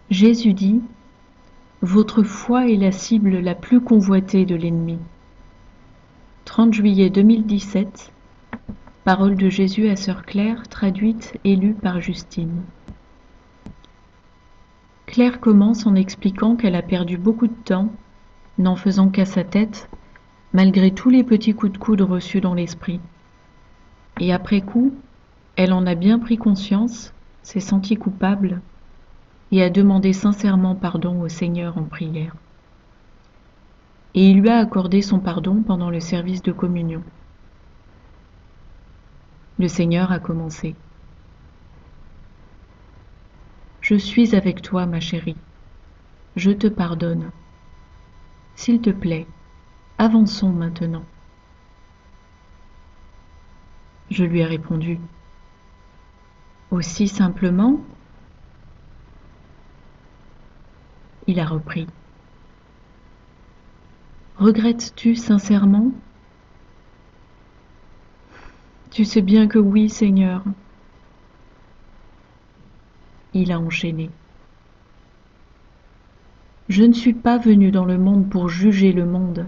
Jésus dit: votre foi est la cible la plus convoitée de l'ennemi. 30 juillet 2017, Paroles de Jésus à Sœur Claire, traduite et lue par Justine. Claire commence en expliquant qu'elle a perdu beaucoup de temps, n'en faisant qu'à sa tête, malgré tous les petits coups de coude reçus dans l'esprit. Et après coup, elle en a bien pris conscience, s'est sentie coupable, et a demandé sincèrement pardon au Seigneur en prière. Et il lui a accordé son pardon pendant le service de communion. Le Seigneur a commencé. Je suis avec toi, ma chérie. Je te pardonne. S'il te plaît, avançons maintenant. Je lui ai répondu. Aussi simplement? Il a repris. Regrettes-tu sincèrement? Tu sais bien que oui, Seigneur. Il a enchaîné. Je ne suis pas venu dans le monde pour juger le monde,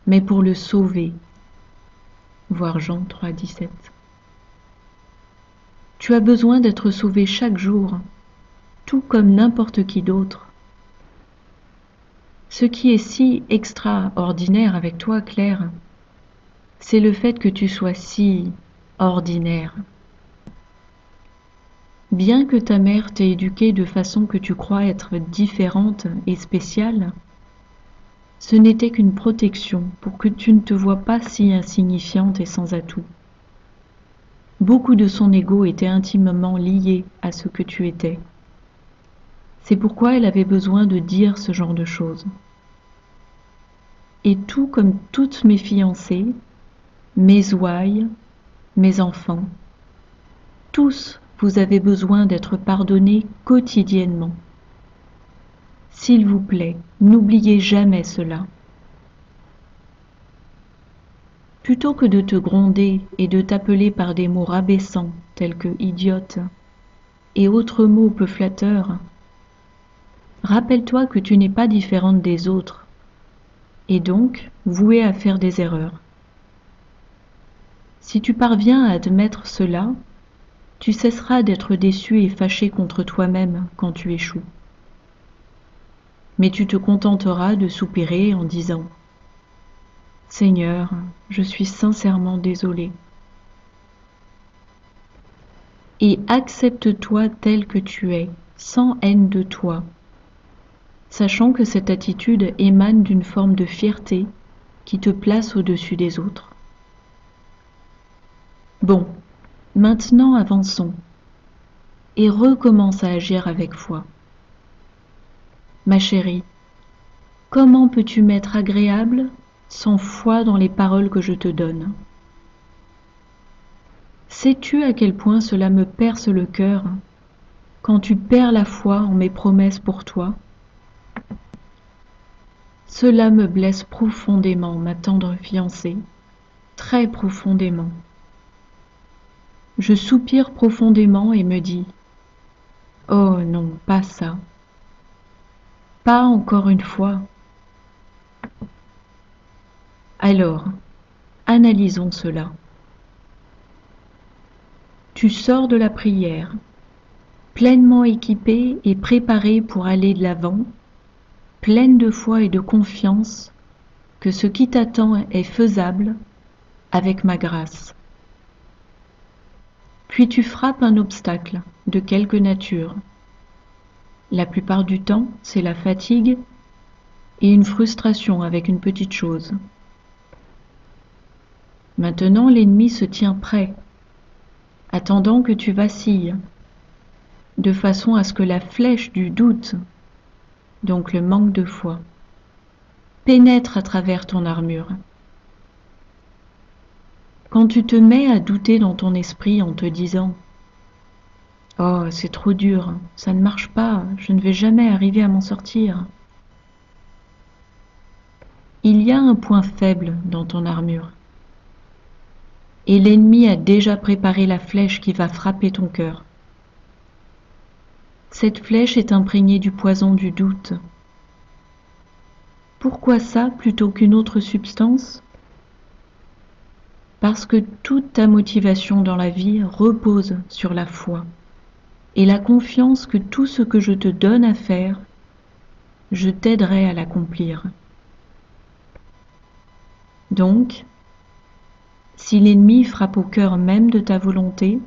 mais pour le sauver. Voir Jean 3, 17. Tu as besoin d'être sauvé chaque jour, tout comme n'importe qui d'autre. Ce qui est si extraordinaire avec toi, Claire, c'est le fait que tu sois si ordinaire. Bien que ta mère t'ait éduquée de façon que tu crois être différente et spéciale, ce n'était qu'une protection pour que tu ne te vois pas si insignifiante et sans atout. Beaucoup de son ego était intimement lié à ce que tu étais. C'est pourquoi elle avait besoin de dire ce genre de choses. Et tout comme toutes mes fiancées, mes ouailles, mes enfants, tous vous avez besoin d'être pardonnés quotidiennement. S'il vous plaît, n'oubliez jamais cela. Plutôt que de te gronder et de t'appeler par des mots rabaissants tels que idiote et autres mots peu flatteurs, rappelle-toi que tu n'es pas différente des autres et donc vouée à faire des erreurs. Si tu parviens à admettre cela, tu cesseras d'être déçu et fâché contre toi-même quand tu échoues. Mais tu te contenteras de soupirer en disant « Seigneur, je suis sincèrement désolé. » Et accepte-toi tel que tu es, sans haine de toi, sachant que cette attitude émane d'une forme de fierté qui te place au-dessus des autres. Bon, maintenant avançons et recommence à agir avec foi. Ma chérie, comment peux-tu m'être agréable sans foi dans les paroles que je te donne? Sais-tu à quel point cela me perce le cœur quand tu perds la foi en mes promesses pour toi? Cela me blesse profondément, ma tendre fiancée, très profondément. Je soupire profondément et me dis « Oh non, pas ça. Pas encore une fois. » Alors, analysons cela. Tu sors de la prière, pleinement équipée et préparée pour aller de l'avant, pleine de foi et de confiance que ce qui t'attend est faisable avec ma grâce. Puis tu frappes un obstacle de quelque nature. La plupart du temps, c'est la fatigue et une frustration avec une petite chose. Maintenant, l'ennemi se tient prêt, attendant que tu vacilles, de façon à ce que la flèche du doute, donc le manque de foi, pénètre à travers ton armure. Quand tu te mets à douter dans ton esprit en te disant « Oh, c'est trop dur, ça ne marche pas, je ne vais jamais arriver à m'en sortir », il y a un point faible dans ton armure. Et l'ennemi a déjà préparé la flèche qui va frapper ton cœur. Cette flèche est imprégnée du poison du doute. Pourquoi ça plutôt qu'une autre substance? Parce que toute ta motivation dans la vie repose sur la foi et la confiance que tout ce que je te donne à faire, je t'aiderai à l'accomplir. Donc, si l'ennemi frappe au cœur même de ta volonté,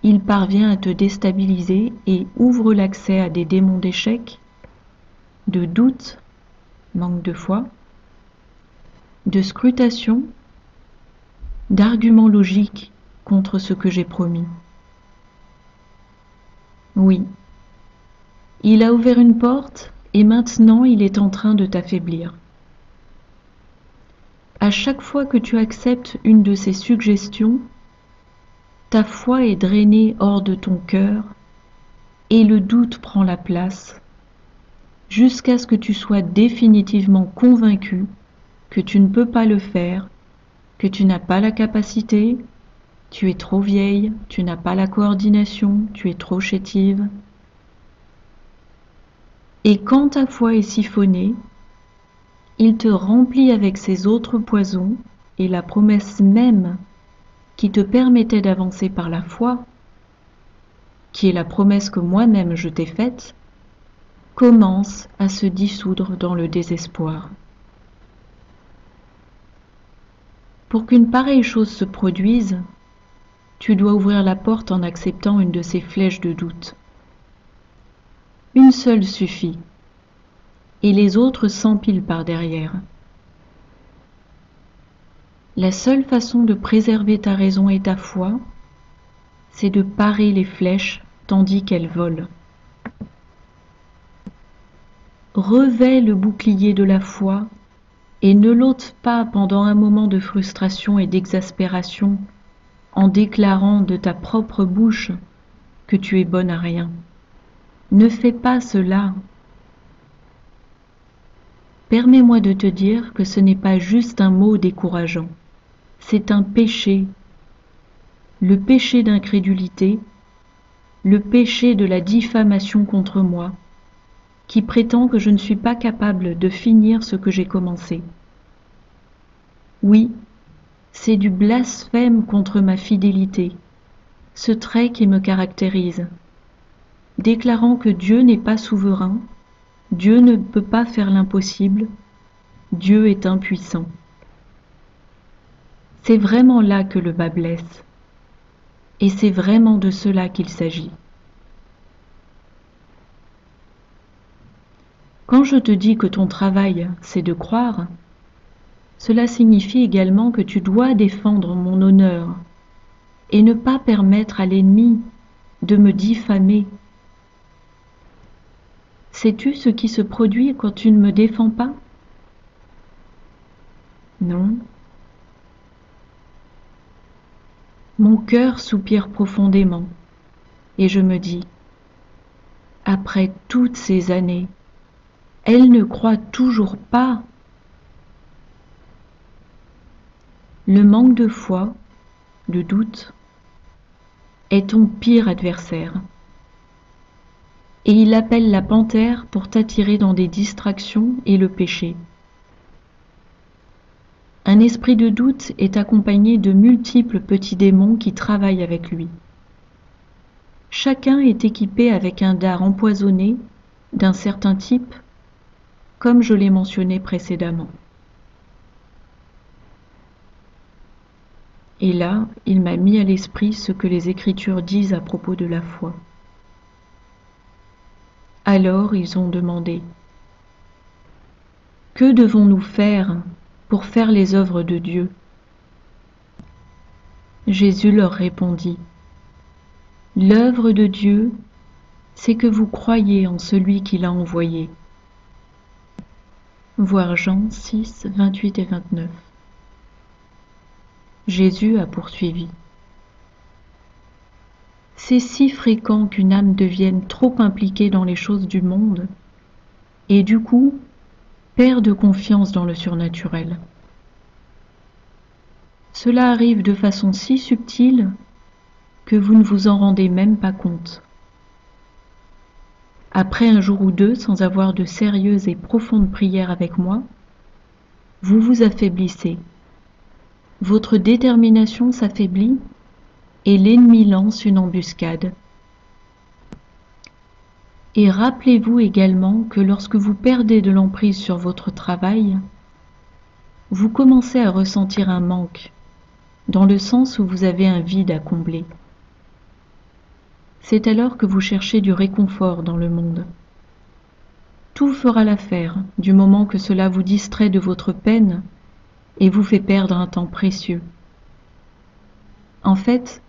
il parvient à te déstabiliser et ouvre l'accès à des démons d'échec, de doute, manque de foi, de scrutation, d'arguments logiques contre ce que j'ai promis. Oui, il a ouvert une porte et maintenant il est en train de t'affaiblir. À chaque fois que tu acceptes une de ces suggestions, ta foi est drainée hors de ton cœur et le doute prend la place, jusqu'à ce que tu sois définitivement convaincu que tu ne peux pas le faire, que tu n'as pas la capacité, tu es trop vieille, tu n'as pas la coordination, tu es trop chétive. Et quand ta foi est siphonnée, il te remplit avec ces autres poisons et la promesse même qui te permettait d'avancer par la foi, qui est la promesse que moi-même je t'ai faite, commence à se dissoudre dans le désespoir. Pour qu'une pareille chose se produise, tu dois ouvrir la porte en acceptant une de ces flèches de doute. Une seule suffit, et les autres s'empilent par derrière. La seule façon de préserver ta raison et ta foi, c'est de parer les flèches tandis qu'elles volent. Revêt le bouclier de la foi et ne l'ôte pas pendant un moment de frustration et d'exaspération en déclarant de ta propre bouche que tu es bonne à rien. Ne fais pas cela. Permets-moi de te dire que ce n'est pas juste un mot décourageant, c'est un péché, le péché d'incrédulité, le péché de la diffamation contre moi, qui prétend que je ne suis pas capable de finir ce que j'ai commencé. Oui, c'est du blasphème contre ma fidélité, ce trait qui me caractérise, déclarant que Dieu n'est pas souverain, Dieu ne peut pas faire l'impossible, Dieu est impuissant. C'est vraiment là que le bas blesse, et c'est vraiment de cela qu'il s'agit. Quand je te dis que ton travail, c'est de croire, cela signifie également que tu dois défendre mon honneur et ne pas permettre à l'ennemi de me diffamer. Sais-tu ce qui se produit quand tu ne me défends pas? Non. Mon cœur soupire profondément et je me dis, après toutes ces années, elle ne croit toujours pas. Le manque de foi, le doute, est ton pire adversaire. Et il appelle la panthère pour t'attirer dans des distractions et le péché. Un esprit de doute est accompagné de multiples petits démons qui travaillent avec lui. Chacun est équipé avec un dard empoisonné d'un certain type, comme je l'ai mentionné précédemment. Et là, il m'a mis à l'esprit ce que les Écritures disent à propos de la foi. Alors ils ont demandé, « Que devons-nous faire pour faire les œuvres de Dieu ?» Jésus leur répondit, « L'œuvre de Dieu, c'est que vous croyez en celui qui l'a envoyé. » Voir Jean 6, 28 et 29. Jésus a poursuivi. C'est si fréquent qu'une âme devienne trop impliquée dans les choses du monde et du coup perde confiance dans le surnaturel. Cela arrive de façon si subtile que vous ne vous en rendez même pas compte. après un jour ou deux sans avoir de sérieuses et profondes prières avec moi, vous vous affaiblissez. Votre détermination s'affaiblit et l'ennemi lance une embuscade. Et rappelez-vous également que lorsque vous perdez de l'emprise sur votre travail, vous commencez à ressentir un manque, dans le sens où vous avez un vide à combler. C'est alors que vous cherchez du réconfort dans le monde. Tout fera l'affaire du moment que cela vous distrait de votre peine et vous fait perdre un temps précieux. En fait,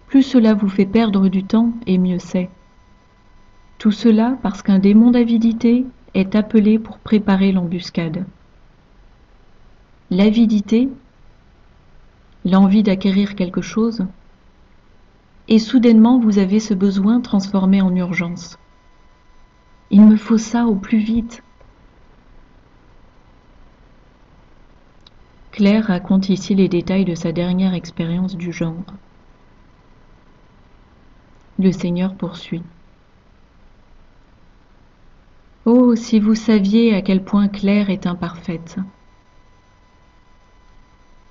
plus cela vous fait perdre du temps et mieux c'est. Tout cela parce qu'un démon d'avidité est appelé pour préparer l'embuscade. L'avidité, l'envie d'acquérir quelque chose, et soudainement vous avez ce besoin transformé en urgence. Il me faut ça au plus vite. Claire raconte ici les détails de sa dernière expérience du genre. Le Seigneur poursuit. Oh, si vous saviez à quel point Claire est imparfaite.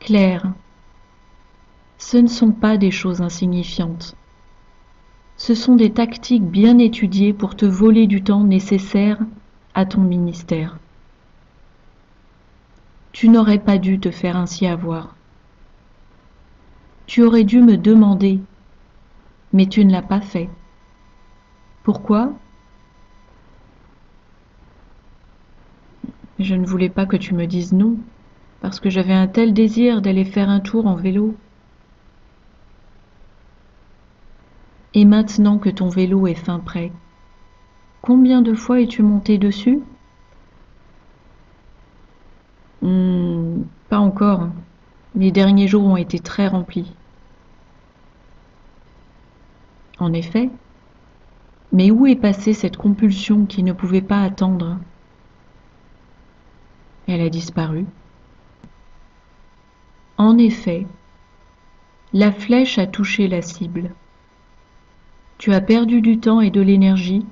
Claire, ce ne sont pas des choses insignifiantes. Ce sont des tactiques bien étudiées pour te voler du temps nécessaire à ton ministère. Tu n'aurais pas dû te faire ainsi avoir. Tu aurais dû me demander, mais tu ne l'as pas fait. Pourquoi ? Je ne voulais pas que tu me dises non, parce que j'avais un tel désir d'aller faire un tour en vélo. Et maintenant que ton vélo est fin prêt, combien de fois es-tu monté dessus ? Pas encore. Les derniers jours ont été très remplis. En effet. Mais où est passée cette compulsion qui ne pouvait pas attendre ? Elle a disparu. En effet, la flèche a touché la cible. Tu as perdu du temps et de l'énergie,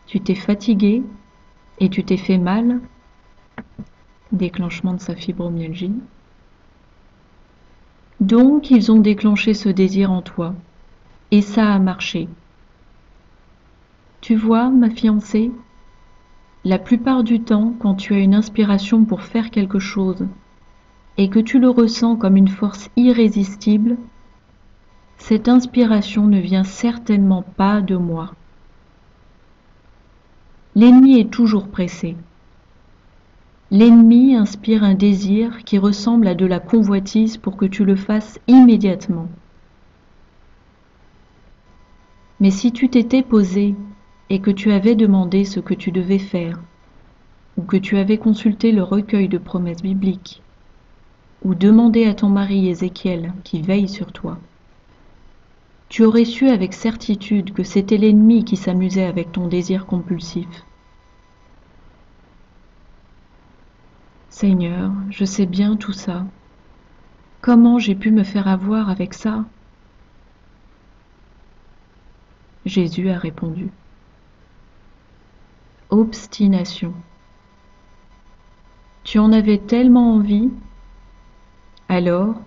tu t'es fatigué et tu t'es fait mal. Déclenchement de sa fibromyalgie. Donc ils ont déclenché ce désir en toi, et ça a marché. Tu vois, ma fiancée, la plupart du temps, quand tu as une inspiration pour faire quelque chose, et que tu le ressens comme une force irrésistible, cette inspiration ne vient certainement pas de moi. L'ennemi est toujours pressé. L'ennemi inspire un désir qui ressemble à de la convoitise pour que tu le fasses immédiatement. Mais si tu t'étais posé et que tu avais demandé ce que tu devais faire, ou que tu avais consulté le recueil de promesses bibliques, ou demandé à ton mari Ézéchiel qui veille sur toi, tu aurais su avec certitude que c'était l'ennemi qui s'amusait avec ton désir compulsif. Seigneur, je sais bien tout ça. Comment j'ai pu me faire avoir avec ça ? Jésus a répondu. Obstination. Tu en avais tellement envie, alors,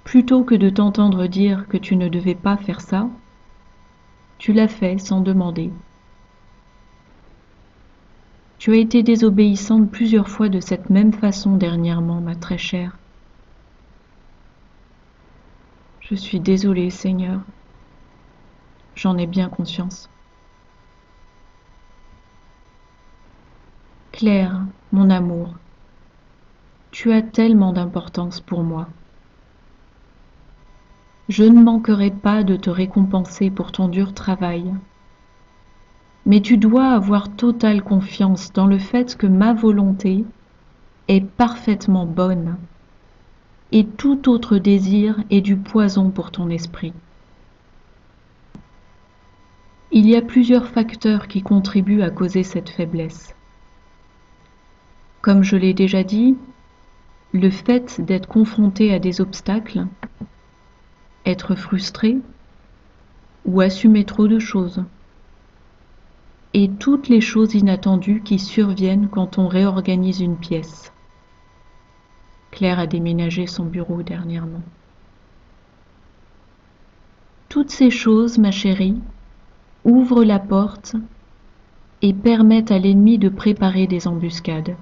plutôt que de t'entendre dire que tu ne devais pas faire ça, tu l'as fait sans demander. Tu as été désobéissante plusieurs fois de cette même façon dernièrement, ma très chère. Je suis désolée, Seigneur. J'en ai bien conscience. Claire, mon amour, tu as tellement d'importance pour moi. Je ne manquerai pas de te récompenser pour ton dur travail. Mais tu dois avoir totale confiance dans le fait que ma volonté est parfaitement bonne et tout autre désir est du poison pour ton esprit. Il y a plusieurs facteurs qui contribuent à causer cette faiblesse. Comme je l'ai déjà dit, le fait d'être confronté à des obstacles, être frustré ou assumer trop de choses. et toutes les choses inattendues qui surviennent quand on réorganise une pièce. Claire a déménagé son bureau dernièrement. Toutes ces choses, ma chérie, ouvrent la porte et permettent à l'ennemi de préparer des embuscades.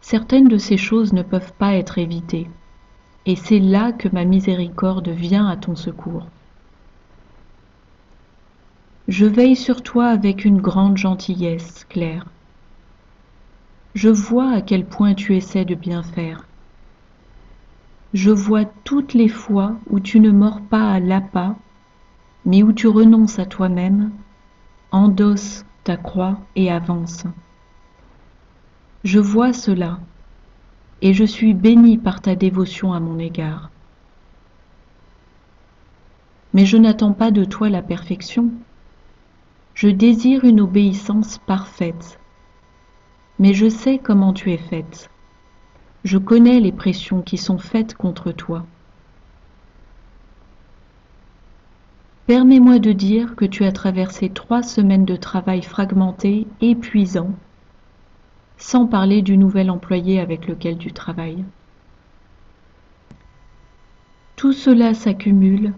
Certaines de ces choses ne peuvent pas être évitées, et c'est là que ma miséricorde vient à ton secours. Je veille sur toi avec une grande gentillesse, Claire. Je vois à quel point tu essaies de bien faire. Je vois toutes les fois où tu ne mords pas à l'appât, mais où tu renonces à toi-même, endosses ta croix et avances. Je vois cela, et je suis bénie par ta dévotion à mon égard. Mais je n'attends pas de toi la perfection. Je désire une obéissance parfaite. Mais je sais comment tu es faite. Je connais les pressions qui sont faites contre toi. Permets-moi de dire que tu as traversé 3 semaines de travail fragmenté, épuisant, sans parler du nouvel employé avec lequel tu travailles. Tout cela s'accumule,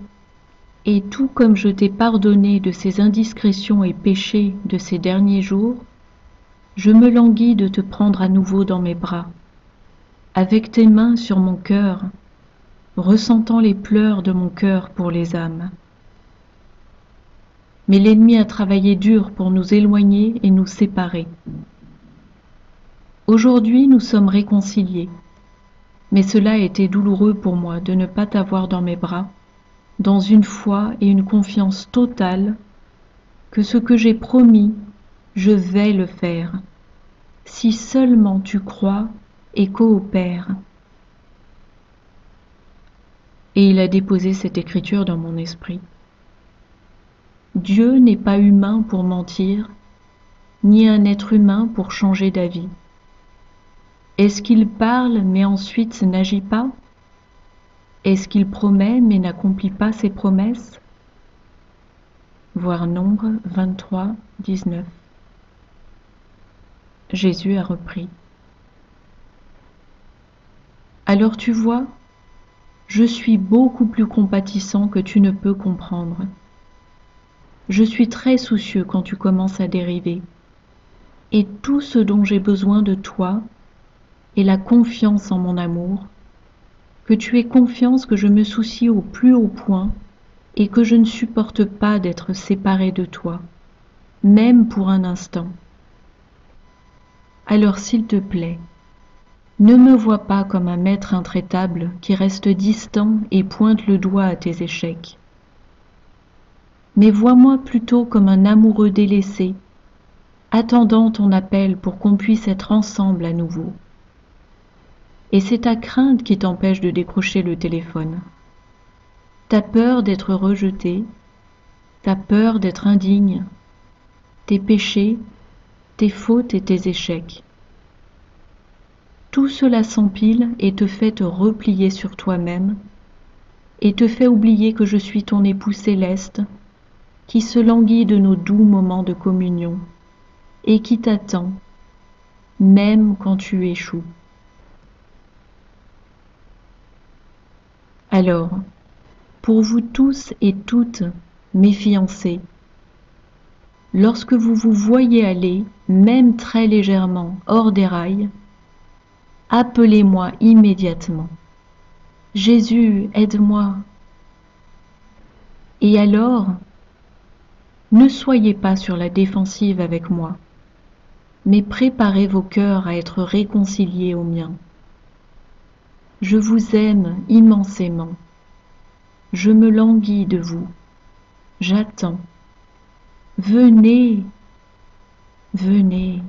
et tout comme je t'ai pardonné de ces indiscrétions et péchés de ces derniers jours, je me languis de te prendre à nouveau dans mes bras, avec tes mains sur mon cœur, ressentant les pleurs de mon cœur pour les âmes. Mais l'ennemi a travaillé dur pour nous éloigner et nous séparer. Aujourd'hui, nous sommes réconciliés, mais cela a été douloureux pour moi de ne pas t'avoir dans mes bras, dans une foi et une confiance totale que ce que j'ai promis, je vais le faire, si seulement tu crois et coopères. Et il a déposé cette écriture dans mon esprit. Dieu n'est pas humain pour mentir, ni un être humain pour changer d'avis. Est-ce qu'il parle mais ensuite n'agit pas? Est-ce qu'il promet mais n'accomplit pas ses promesses? Voir Nombre 23, 19. Jésus a repris. Alors tu vois, je suis beaucoup plus compatissant que tu ne peux comprendre. Je suis très soucieux quand tu commences à dériver. Et tout ce dont j'ai besoin de toi est la confiance en mon amour, que tu aies confiance que je me soucie au plus haut point et que je ne supporte pas d'être séparée de toi, même pour un instant. Alors s'il te plaît, ne me vois pas comme un maître intraitable qui reste distant et pointe le doigt à tes échecs. Mais vois-moi plutôt comme un amoureux délaissé, attendant ton appel pour qu'on puisse être ensemble à nouveau. Et c'est ta crainte qui t'empêche de décrocher le téléphone. Ta peur d'être rejeté, ta peur d'être indigne, tes péchés, tes fautes et tes échecs. Tout cela s'empile et te fait te replier sur toi-même et te fait oublier que je suis ton époux céleste qui se languit de nos doux moments de communion et qui t'attend, même quand tu échoues. Alors, pour vous tous et toutes, mes fiancés, lorsque vous vous voyez aller, même très légèrement, hors des rails, appelez-moi immédiatement. Jésus, aide-moi. Et alors, ne soyez pas sur la défensive avec moi, mais préparez vos cœurs à être réconciliés aux miens. Je vous aime immensément. Je me languis de vous. J'attends. Venez, venez.